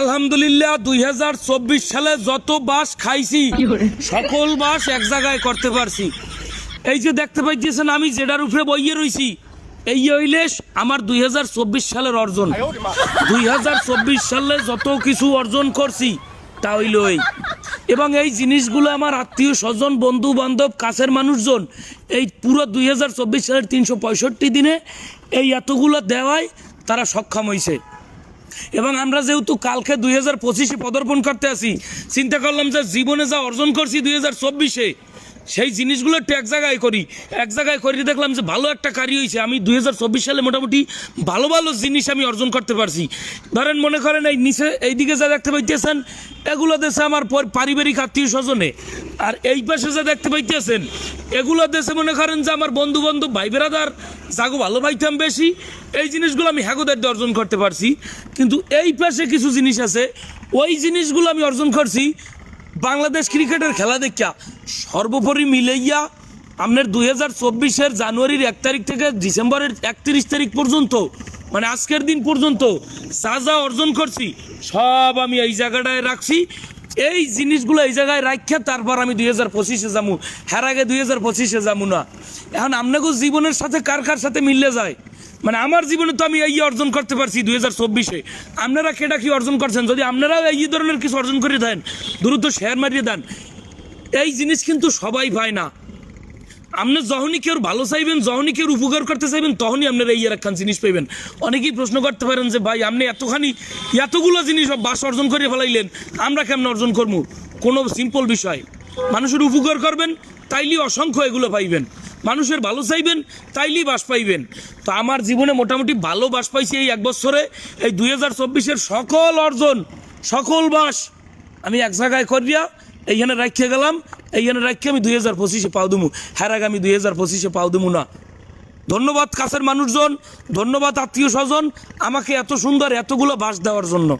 আলহামদুলিল্লাহ 2024 সালে যত বাস খাইছি সকল বাস এক জায়গায় করতে পারছি। এই যে দেখতে পাইতেছেন আমি যেটার উপরে বইয়ে রইছি, এই হইলে আমার 2024 সালের অর্জন। 2024 সালে যত কিছু অর্জন করছি তা হইল এই, এবং এই জিনিসগুলো আমার আত্মীয় স্বজন, বন্ধু বান্ধব, কাছের মানুষজন এই পুরো 2024 সালের 365 দিনে এই এতগুলো দেওয়ায় তারা সক্ষম হয়েছে। এবং আমরা যেহেতু কালকে 2025-এ পদার্পণ করতে আসি, চিন্তা করলাম যে জীবনে যা অর্জন করছি 2024-এ সেই জিনিসগুলো একটু এক জায়গায় করি। এক জায়গায় করি দেখলাম যে ভালো একটা কারি হয়েছে। আমি 2024 সালে মোটামুটি ভালো ভালো জিনিস আমি অর্জন করতে পারছি। ধরেন মনে করেন এই নিচে এইদিকে যা দেখতে পাইতেছেন এগুলো দেশে আমার পারিবারিক আত্মীয় স্বজনে, আর এই পাশে যা দেখতে পাইতেছেন এগুলো দেশে মনে করেন যে আমার বন্ধু বান্ধব, ভাই বেড়াদার যাগো ভালো পাইতাম বেশি, এই জিনিসগুলো আমি হ্যাগোদের অর্জন করতে পারছি। কিন্তু এই পাশে কিছু জিনিস আছে, ওই জিনিসগুলো আমি অর্জন করছি বাংলাদেশ ক্রিকেটের খেলা দেখা। সর্বোপরি মিলাইয়া আপনার 2024-এর জানুয়ারির 1 তারিখ থেকে ডিসেম্বরের 31 তারিখ পর্যন্ত, মানে আজকের দিন পর্যন্ত যা যা অর্জন করছি সব আমি এই জায়গাটায় রাখছি। এই জিনিসগুলো এই জায়গায় রাখা তারপর আমি 2025-এ যাবো, হ্যার আগে 2025-এ যাবো না। এখন আপনাকে জীবনের সাথে কার কার সাথে মিললে যায়, মানে আমার জীবনে তো আমি এই অর্জন করতে পারছি 2024-এ। আপনারা কেটা কি অর্জন করছেন? যদি আপনারাও এই ধরনের কিছু অর্জন করে দেন, দ্রুত শেয়ার মারিয়ে দেন। এই জিনিস কিন্তু সবাই পায় না। আপনি যখনই কেউ ভালো চাইবেন, যখনই কেউ উপকার করতে চাইবেন, তখনই আপনারা এই একখান জিনিস পাইবেন। অনেকেই প্রশ্ন করতে পারেন যে ভাই আপনি এতগুলো জিনিস বাস অর্জন করে ফেলাইলেন, আমরা কেমন অর্জন করবো? কোনো সিম্পল বিষয়, মানুষের উপকার করবেন তাইলেই অসংখ্য এগুলো পাইবেন, মানুষের ভালো চাইবেন তাইলেই বাস পাইবেন। তো আমার জীবনে মোটামুটি ভালো বাস পাইছি এই 1 বছরে। এই 2024-এর সকল অর্জন, সকল বাস আমি এক জায়গায় করিয়া এইখানে রাখিয়ে গেলাম। এইখানে রাখিয়ে আমি 2025-এ পাও দেবো, হ্যাঁ আগে আমি 2025-এ পাও দেবো না। ধন্যবাদ কাছের মানুষজন, ধন্যবাদ আত্মীয় স্বজন আমাকে এত সুন্দর এতগুলো বাস দেওয়ার জন্য।